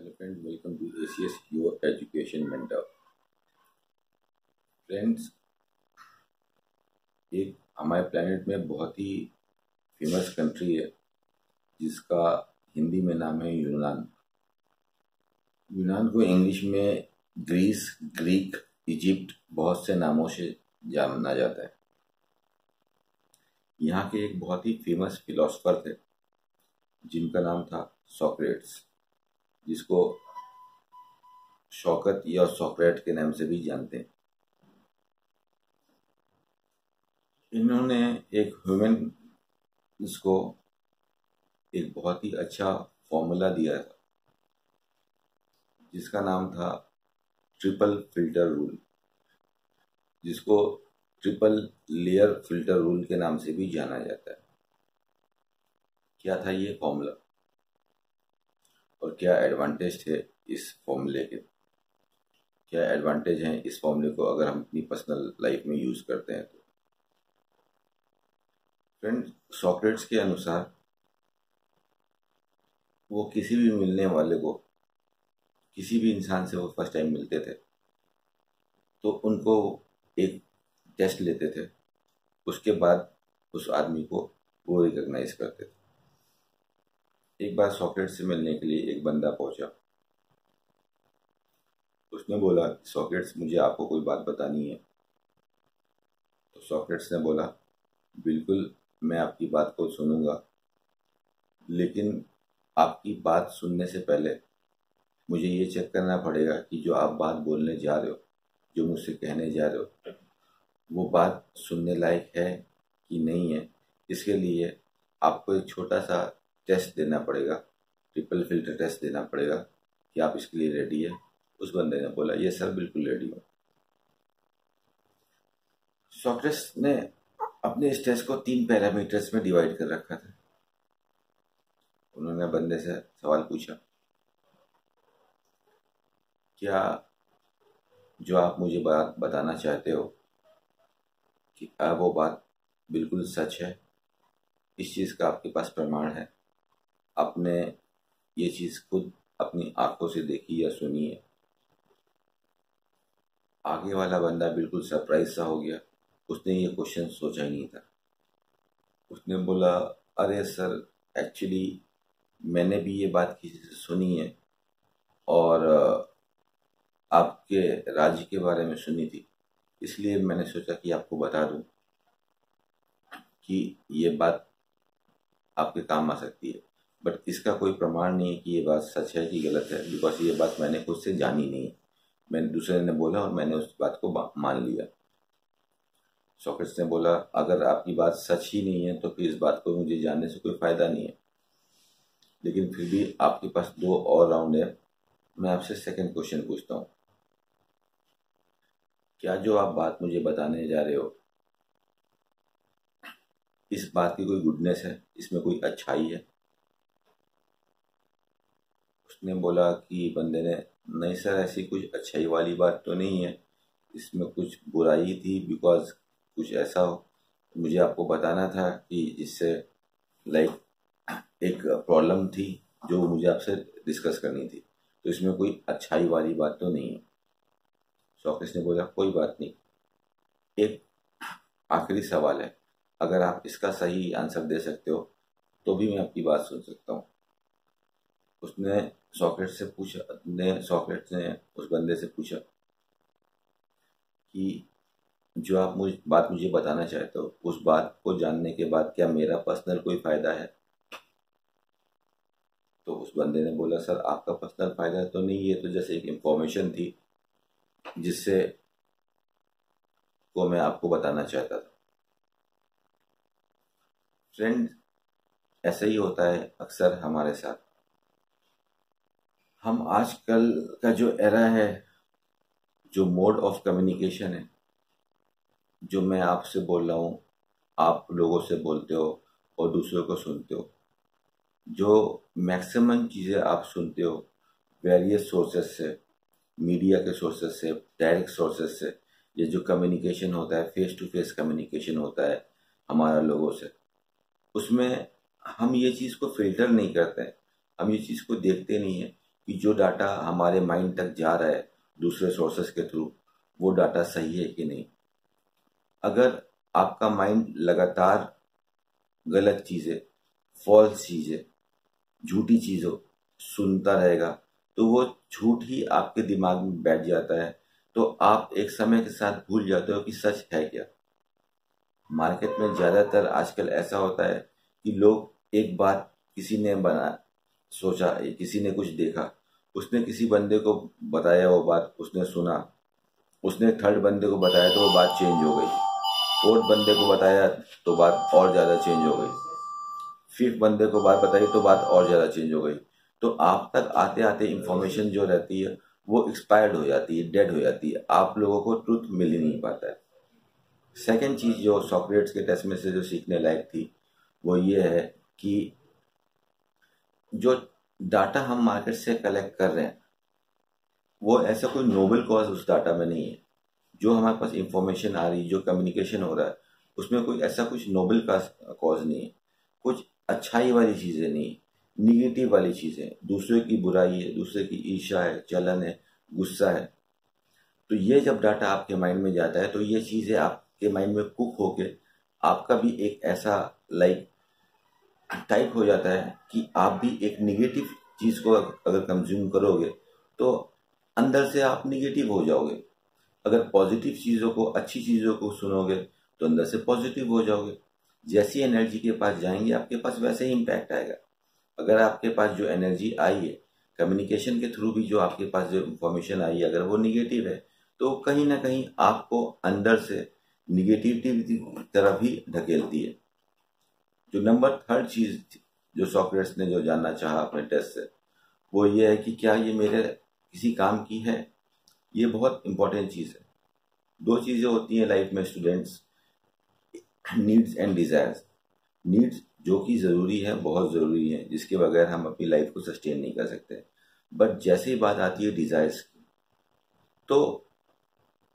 Hello friends, welcome to ACS your education mentor. Friends, एक हमारे planet में बहुत ही फेमस कंट्री है जिसका हिंदी में नाम है यूनान। यूनान को इंग्लिश में ग्रीस, ग्रीक, इजिप्ट बहुत से नामों से जाना जाता है। यहाँ के एक बहुत ही फेमस फिलोसोफर थे जिनका नाम था सोक्रेट्स, जिसको शौकत या सोक्रेट के नाम से भी जानते हैं। इन्होंने एक ह्यूमन इसको एक बहुत ही अच्छा फॉर्मूला दिया था जिसका नाम था ट्रिपल फिल्टर रूल, जिसको ट्रिपल लेयर फिल्टर रूल के नाम से भी जाना जाता है। क्या था ये फॉर्मूला और क्या एडवांटेज थे इस फॉर्मूले के? क्या एडवांटेज हैं इस फॉर्मूले को अगर हम अपनी पर्सनल लाइफ में यूज करते हैं तो? फ्रेंड, सॉक्रेट्स के अनुसार वो किसी भी मिलने वाले को, किसी भी इंसान से वो फर्स्ट टाइम मिलते थे तो उनको एक टेस्ट लेते थे, उसके बाद उस आदमी को वो रिकॉग्नाइज करते थे। एक बार सॉक्रेट्स से मिलने के लिए एक बंदा पहुंचा। उसने बोला, सॉक्रेट्स, मुझे आपको कोई बात बतानी है। तो सॉक्रेट्स ने बोला, बिल्कुल, मैं आपकी बात को सुनूंगा, लेकिन आपकी बात सुनने से पहले मुझे ये चेक करना पड़ेगा कि जो आप बात बोलने जा रहे हो, जो मुझसे कहने जा रहे हो, वो बात सुनने लायक है कि नहीं है। इसके लिए आपको एक छोटा सा टेस्ट देना पड़ेगा, ट्रिपल फिल्टर टेस्ट देना पड़ेगा। कि आप इसके लिए रेडी है? उस बंदे ने बोला, ये सर, बिल्कुल रेडी हूँ। सोक्रेट्स ने अपने इस टेस्ट को 3 पैरामीटर्स में डिवाइड कर रखा था। उन्होंने बंदे से सवाल पूछा, क्या जो आप मुझे बात बताना चाहते हो कि क्या वो बात बिल्कुल सच है? इस चीज़ का आपके पास प्रमाण है? आपने ये चीज़ खुद अपनी आंखों से देखी या सुनी है? आगे वाला बंदा बिल्कुल सरप्राइज सा हो गया। उसने ये क्वेश्चन सोचा ही नहीं था। उसने बोला, अरे सर, एक्चुअली मैंने भी ये बात किसी से सुनी है और आपके राज्य के बारे में सुनी थी, इसलिए मैंने सोचा कि आपको बता दूं कि ये बात आपके काम आ सकती है। बट इसका कोई प्रमाण नहीं है कि ये बात सच है कि गलत है, बिकॉज ये बात मैंने खुद से जानी नहीं। मैंने दूसरे ने बोला और मैंने उस बात को मान लिया। सोक्रेट्स ने बोला, अगर आपकी बात सच ही नहीं है तो फिर इस बात को मुझे जानने से कोई फायदा नहीं है। लेकिन फिर भी आपके पास 2 और राउंड है। मैं आपसे सेकंड क्वेश्चन पूछता हूँ, क्या जो आप बात मुझे बताने जा रहे हो, इस बात की कोई गुडनेस है, इसमें कोई अच्छाई है? उसने बोला कि बंदे ने, नहीं सर, ऐसी कुछ अच्छाई वाली बात तो नहीं है, इसमें कुछ बुराई थी, बिकॉज कुछ ऐसा हो मुझे आपको बताना था कि जिससे लाइक एक प्रॉब्लम थी जो मुझे आपसे डिस्कस करनी थी, तो इसमें कोई अच्छाई वाली बात तो नहीं है। सोक्रेट्स ने बोला, कोई बात नहीं, एक आखिरी सवाल है, अगर आप इसका सही आंसर दे सकते हो तो भी मैं आपकी बात सुन सकता हूँ। उसने सोक्रेट्स ने उस बंदे से पूछा कि जो आप मुझे बताना चाहते हो, उस बात को जानने के बाद क्या मेरा पर्सनल कोई फायदा है? तो उस बंदे ने बोला, सर, आपका पर्सनल फायदा तो नहीं, ये तो जैसे एक इंफॉर्मेशन थी जिससे को मैं आपको बताना चाहता था। फ्रेंड, ऐसा ही होता है अक्सर हमारे साथ। हम आजकल का जो एरा है, जो मोड ऑफ कम्युनिकेशन है, जो मैं आपसे बोल रहा हूँ, आप लोगों से बोलते हो और दूसरों को सुनते हो, जो मैक्सिमम चीज़ें आप सुनते हो वेरियस सोर्सेस से, मीडिया के सोर्सेस से, डायरेक्ट सोर्सेस से, ये जो कम्युनिकेशन होता है, फेस टू फेस कम्युनिकेशन होता है हमारा लोगों से, उसमें हम ये चीज़ को फिल्टर नहीं करते हैं, हम ये चीज़ को देखते नहीं हैं कि जो डाटा हमारे माइंड तक जा रहा है दूसरे सोर्सेस के थ्रू, वो डाटा सही है कि नहीं। अगर आपका माइंड लगातार गलत चीज़ें, फॉल्स चीज़ें, झूठी चीज़ों सुनता रहेगा, तो वो झूठ ही आपके दिमाग में बैठ जाता है। तो आप एक समय के साथ भूल जाते हो कि सच है क्या। मार्केट में ज़्यादातर आजकल ऐसा होता है कि लोग एक बात किसी ने सोचा, किसी ने कुछ देखा, उसने किसी बंदे को बताया, वो बात उसने सुना, उसने थर्ड बंदे को बताया तो वो बात चेंज हो गई, फोर्थ बंदे को बताया तो बात और ज़्यादा चेंज हो गई, फिफ्थ बंदे को बात बताई तो बात और ज़्यादा चेंज हो गई। तो आप तक आते आते इंफॉर्मेशन जो रहती है वो एक्सपायर्ड हो जाती है, डेड हो जाती है, आप लोगों को ट्रुथ मिल ही नहीं पाता है। सेकेंड चीज़ जो सॉक्रेट्स के टेस्ट में से जो सीखने लायक थी वो ये है कि जो डाटा हम मार्केट से कलेक्ट कर रहे हैं वो ऐसा कोई नोबल कॉज उस डाटा में नहीं है। जो हमारे पास इंफॉर्मेशन आ रही, जो कम्युनिकेशन हो रहा है, उसमें कोई ऐसा कुछ नोबल का कॉज नहीं है, कुछ अच्छाई वाली चीज़ें नहीं, निगेटिव वाली चीज़ें, दूसरे की बुराई है, दूसरे की ईर्ष्या है, जलन है, गुस्सा है। तो ये जब डाटा आपके माइंड में जाता है तो ये चीज़ें आपके माइंड में कुक होके आपका भी एक ऐसा लाइक टाइप हो जाता है कि आप भी एक निगेटिव चीज़ को अगर कंज्यूम करोगे तो अंदर से आप निगेटिव हो जाओगे। अगर पॉजिटिव चीज़ों को, अच्छी चीज़ों को सुनोगे तो अंदर से पॉजिटिव हो जाओगे। जैसी एनर्जी के पास जाएंगे आपके पास वैसे ही इम्पैक्ट आएगा। अगर आपके पास जो एनर्जी आई है कम्युनिकेशन के थ्रू भी, जो आपके पास जो इंफॉर्मेशन आई है, अगर वो निगेटिव है तो कहीं ना कहीं आपको अंदर से निगेटिविटी की तरफ ही ढकेलती है। जो नंबर थर्ड चीज़ जो सॉक्रेट्स ने जो जानना चाहा अपने टेस्ट से वो ये है कि क्या ये मेरे किसी काम की है। ये बहुत इंपॉर्टेंट चीज़ है। दो चीज़ें होती हैं लाइफ में students, needs and desires. Needs जो कि ज़रूरी है, बहुत ज़रूरी है, जिसके बगैर हम अपनी लाइफ को सस्टेन नहीं कर सकते। बट जैसे ही बात आती है डिज़ायर्स की, तो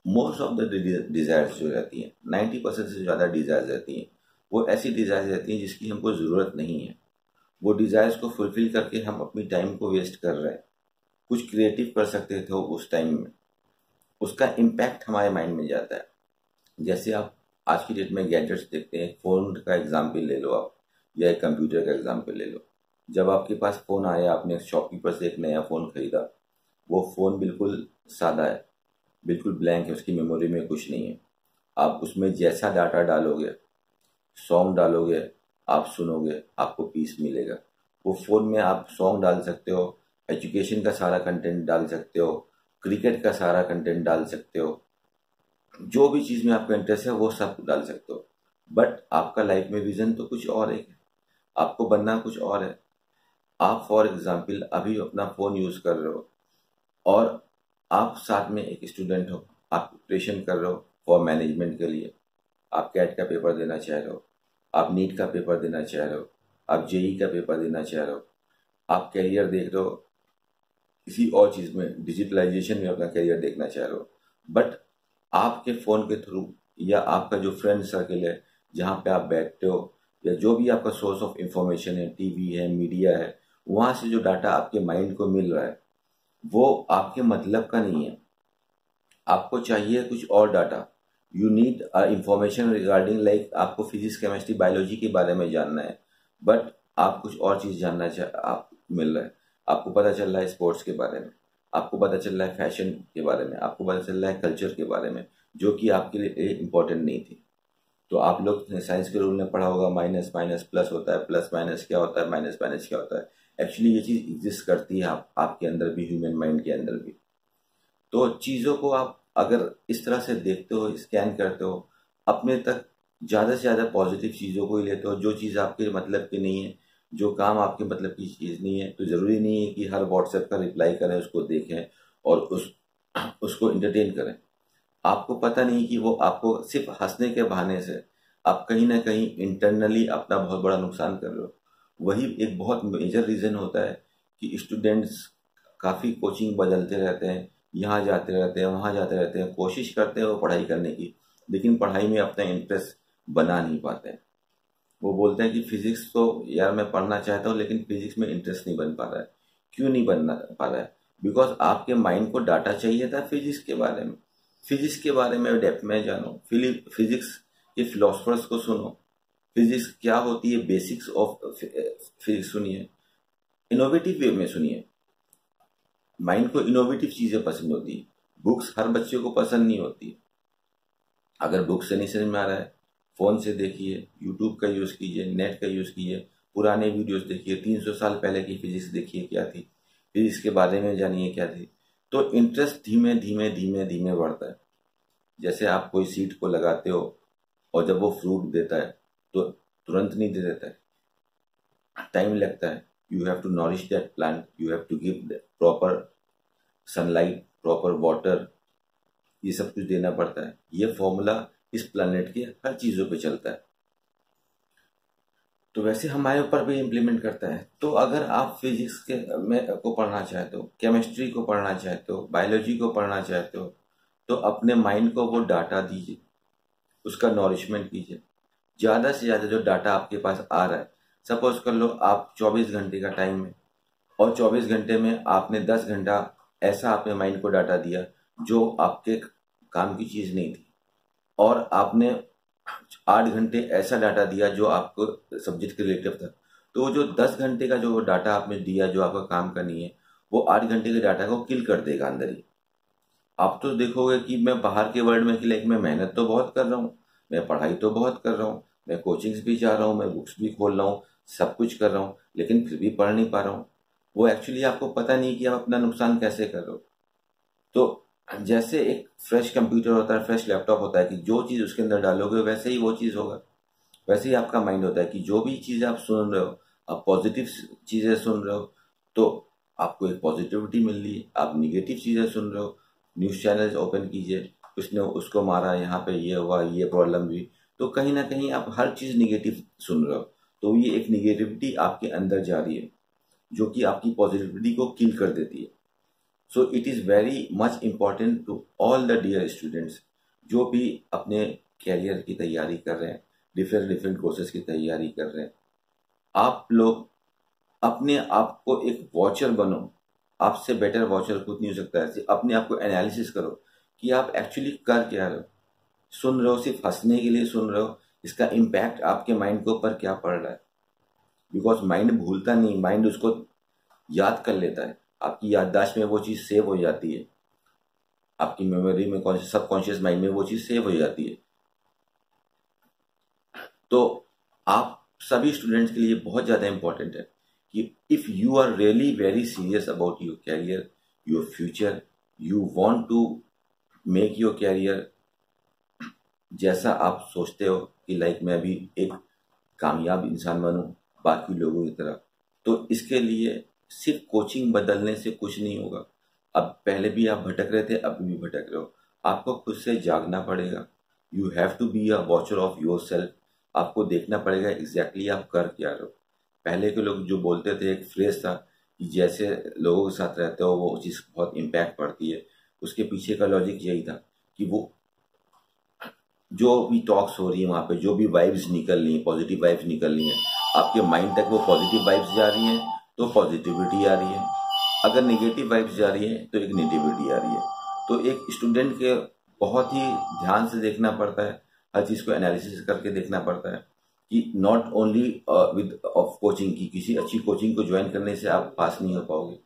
मोस्ट ऑफ द डिज़ायर्स जो रहती हैं, 90% से ज़्यादा डिज़ायर्स रहती हैं, वो ऐसी डिज़ायर्स रहती हैं जिसकी हमको ज़रूरत नहीं है। वो डिज़ायर्स को फुलफिल करके हम अपनी टाइम को वेस्ट कर रहे हैं। कुछ क्रिएटिव कर सकते थे उस टाइम में, उसका इम्पैक्ट हमारे माइंड में जाता है। जैसे आप आज की डेट में गैजेट्स देखते हैं, फ़ोन का एग्जाम्पल ले लो आप, या एक कंप्यूटर का एग्जाम्पल ले लो। जब आपके पास फ़ोन आया, आपने शॉपकीपर से एक नया फ़ोन खरीदा, वो फ़ोन बिल्कुल सादा है, बिल्कुल ब्लैंक है, उसकी मेमोरी में कुछ नहीं है। आप उसमें जैसा डाटा डालोगे, सॉन्ग डालोगे, आप सुनोगे, आपको पीस मिलेगा। वो फ़ोन में आप सॉन्ग डाल सकते हो, एजुकेशन का सारा कंटेंट डाल सकते हो, क्रिकेट का सारा कंटेंट डाल सकते हो, जो भी चीज़ में आपका इंटरेस्ट है वो सब डाल सकते हो। बट आपका लाइफ में विजन तो कुछ और है, आपको बनना कुछ और है। आप फॉर एग्जाम्पल अभी अपना फ़ोन यूज़ कर रहे हो और आप साथ में एक स्टूडेंट हो, आप प्रिपरेशन कर रहे हो फॉर मैनेजमेंट के लिए, आप कैट का पेपर देना चाह रहे हो, आप नीट का पेपर देना चाह रहे हो, आप जेई का पेपर देना चाह रहे हो, आप कैरियर देख रहे हो किसी और चीज़ में, डिजिटलाइजेशन में अपना कैरियर देखना चाह रहे हो। बट आपके फ़ोन के थ्रू या आपका जो फ्रेंड सर्कल है जहाँ पे आप बैठते हो, या जो भी आपका सोर्स ऑफ इंफॉर्मेशन है, टीवी है, मीडिया है, वहाँ से जो डाटा आपके माइंड को मिल रहा है वो आपके मतलब का नहीं है। आपको चाहिए कुछ और data. You need information regarding like आपको फिजिक्स, केमिस्ट्री, बायोलॉजी के बारे में जानना है, बट आप कुछ और चीज़ जानना आप मिल रहा है। आपको पता चल रहा है स्पोर्ट्स के बारे में, आपको पता चल रहा है फैशन के बारे में, आपको पता चल रहा है कल्चर के बारे में, जो कि आपके लिए इम्पोर्टेंट नहीं थी। तो आप लोग साइंस के रूल में पढ़ा होगा, माइनस माइनस प्लस होता है, प्लस माइनस क्या होता है, माइनस माइनस क्या होता है। एक्चुअली ये चीज़ एग्जिस्ट करती है आपके अंदर भी, ह्यूमन माइंड के अंदर भी। तो चीज़ों को आप अगर इस तरह से देखते हो, स्कैन करते हो, अपने तक ज़्यादा से ज़्यादा पॉजिटिव चीज़ों को ही लेते हो। जो चीज़ आपके मतलब की नहीं है, जो काम आपके मतलब की चीज़ नहीं है, तो ज़रूरी नहीं है कि हर व्हाट्सएप का रिप्लाई करें, उसको देखें और उसको इंटरटेन करें। आपको पता नहीं कि वो आपको सिर्फ हंसने के बहाने से आप कहीं ना कहीं इंटरनली अपना बहुत बड़ा नुकसान कर रहे हो। वही एक बहुत मेजर रीज़न होता है कि स्टूडेंट्स काफ़ी कोचिंग बदलते रहते हैं, यहाँ जाते रहते हैं, वहाँ जाते रहते हैं, कोशिश करते हैं वो पढ़ाई करने की, लेकिन पढ़ाई में अपना इंटरेस्ट बना नहीं पाते हैं। वो बोलते हैं कि फिजिक्स तो यार मैं पढ़ना चाहता हूँ लेकिन फिजिक्स में इंटरेस्ट नहीं बन पा रहा है। क्यों नहीं बनना पा रहा है? बिकॉज आपके माइंड को डाटा चाहिए था फिजिक्स के बारे में। फिजिक्स के बारे में डेप्थ में जानो, फिजिक्स के फिलोसफर्स को सुनो, फिजिक्स क्या होती है, बेसिक्स ऑफ फिजिक्स सुनिए, इनोवेटिव वे में सुनिए। माइंड को इनोवेटिव चीजें पसंद होती है, बुक्स हर बच्चे को पसंद नहीं होती। अगर बुक से नहीं समझ में आ रहा है, फोन से देखिए, यूट्यूब का यूज कीजिए, नेट का यूज कीजिए, पुराने वीडियोस देखिए, 300 साल पहले की फिजिक्स देखिए क्या थी, फिजिक्स के बारे में जानिए क्या थी। तो इंटरेस्ट धीमे धीमे धीमे धीमे बढ़ता है। जैसे आप कोई सीड को लगाते हो और जब वो फ्रूट देता है तो तुरंत नहीं दे देता है, टाइम लगता है। You have to nourish that plant, you have to give proper sunlight, proper water, ये सब कुछ देना पड़ता है। ये फॉर्मूला इस प्लानेट के हर चीजों पे चलता है, तो वैसे हमारे ऊपर भी इम्प्लीमेंट करता है। तो अगर आप फिजिक्स के में को पढ़ना चाहते हो, केमिस्ट्री को पढ़ना चाहते हो, बायोलॉजी को पढ़ना चाहते हो, तो अपने माइंड को वो डाटा दीजिए, उसका नॉरिशमेंट कीजिए। ज्यादा से ज्यादा जो डाटा आपके पास आ रहा है, सपोज कर लो आप 24 घंटे का टाइम है और 24 घंटे में आपने 10 घंटा ऐसा अपने माइंड को डाटा दिया जो आपके काम की चीज नहीं थी, और आपने 8 घंटे ऐसा डाटा दिया जो आपको सब्जेक्ट के रिलेटिव था। तो वो जो 10 घंटे का जो डाटा आपने दिया जो आपका काम का नहीं है, वो 8 घंटे के डाटा को किल कर देगा अंदर ही। आप तो देखोगे कि मैं बाहर के वर्ल्ड में कि लाइक मैं मेहनत तो बहुत कर रहा हूँ, मैं पढ़ाई तो बहुत कर रहा हूँ, मैं कोचिंग्स भी जा रहा हूँ, मैं बुक्स भी खोल रहा हूँ, सब कुछ कर रहा हूँ, लेकिन फिर भी पढ़ नहीं पा रहा हूँ। वो एक्चुअली आपको पता नहीं कि आप अपना नुकसान कैसे कर रहे हो। तो जैसे एक फ्रेश कंप्यूटर होता है, फ्रेश लैपटॉप होता है कि जो चीज़ उसके अंदर डालोगे वैसे ही वो चीज़ होगा। वैसे ही आपका माइंड होता है कि जो भी चीज़ आप सुन रहे हो, आप पॉजिटिव चीज़ें सुन रहे हो तो आपको एक पॉजिटिविटी मिल रही है। आप निगेटिव चीज़ें सुन रहे हो, न्यूज़ चैनल्स ओपन कीजिए, उसने उसको मारा, यहाँ पे ये हुआ, ये प्रॉब्लम हुई, तो कहीं ना कहीं आप हर चीज़ निगेटिव सुन रहे हो। तो ये एक निगेटिविटी आपके अंदर जा रही है जो कि आपकी पॉजिटिविटी को किल कर देती है। So it is very much important to all the dear students जो भी अपने कैरियर की तैयारी कर रहे हैं, डिफरेंट डिफरेंट कोर्सेज की तैयारी कर रहे हैं। आप लोग अपने आप को एक वॉचर बनो, आपसे बेटर वॉचर खुद नहीं हो सकता है। अपने आप को एनालिसिस करो कि आप एक्चुअली कर क्या रहे हो। सुन रहे हो सिर्फ हंसने के लिए सुन रहे हो, इसका इम्पैक्ट आपके माइंड के ऊपर क्या पड़ रहा है? बिकॉज माइंड भूलता नहीं, माइंड उसको याद कर लेता है, आपकी याददाश्त में वो चीज़ सेव हो जाती है, आपकी मेमोरी में, सबकॉन्शियस माइंड में वो चीज़ सेव हो जाती है। तो आप सभी स्टूडेंट्स के लिए बहुत ज़्यादा इंपॉर्टेंट है कि if you are really very serious about your career, your future, you want to make your career जैसा आप सोचते हो कि लाइक मैं भी एक कामयाब इंसान बनूं बाकी लोगों की तरह, तो इसके लिए सिर्फ कोचिंग बदलने से कुछ नहीं होगा। अब पहले भी आप भटक रहे थे, अभी भी भटक रहे हो, आपको खुद से जागना पड़ेगा। You have to be a watcher of your self. आपको देखना पड़ेगा एग्जैक्टली आप कर क्या रहे हो। पहले के लोग जो बोलते थे, एक फ्रेज था कि जैसे लोगों के साथ रहते हो वो चीज़ बहुत इम्पैक्ट पड़ती है। उसके पीछे का लॉजिक यही था कि वो जो भी टॉक्स हो रही है वहाँ पे, जो भी वाइब्स निकल रही हैं, पॉजिटिव वाइब्स निकल रही हैं, आपके माइंड तक वो पॉजिटिव वाइब्स जा रही हैं तो पॉजिटिविटी आ रही है। अगर नेगेटिव वाइब्स जा रही हैं तो एक नेगेटिविटी आ रही है। तो एक स्टूडेंट के बहुत ही ध्यान से देखना पड़ता है, हर चीज़ को एनालिसिस करके देखना पड़ता है कि not only with of coaching की, किसी अच्छी कोचिंग को ज्वाइन करने से आप पास नहीं हो पाओगे।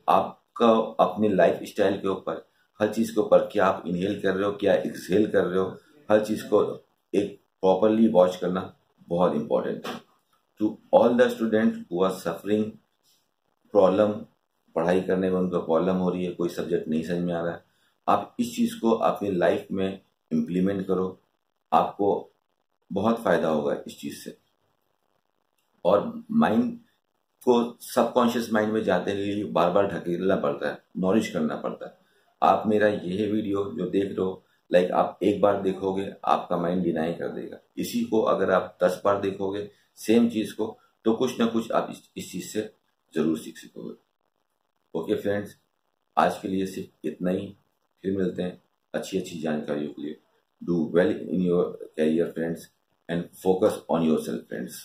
आपका अपने लाइफ स्टाइल के ऊपर, हर चीज़ के ऊपर, क्या आप इनहेल कर रहे हो, क्या एक्सहेल कर रहे हो, हर चीज़ को एक प्रॉपरली वॉच करना बहुत इंपॉर्टेंट है। To all the student who are suffering problem, पढ़ाई करने में उनको प्रॉब्लम हो रही है, कोई सब्जेक्ट नहीं समझ में आ रहा है, आप इस चीज़ को अपनी लाइफ में इम्प्लीमेंट करो, आपको बहुत फायदा होगा इस चीज़ से। और माइंड को सबकॉन्शियस माइंड में जाते के लिए बार बार ढकेलना पड़ता है, नॉलेज करना पड़ता है। आप मेरा यह वीडियो जो देख रहे हो, लाइक आप एक बार देखोगे आपका माइंड डिनाई कर देगा। इसी को अगर आप 10 बार देखोगे सेम चीज़ को, तो कुछ ना कुछ आप इस चीज़ से जरूर सीख सकोगे। ओके फ्रेंड्स, आज के लिए सिर्फ इतना ही। फिर मिलते हैं अच्छी अच्छी जानकारियों के लिए। Do well in your career friends and focus on your self friends.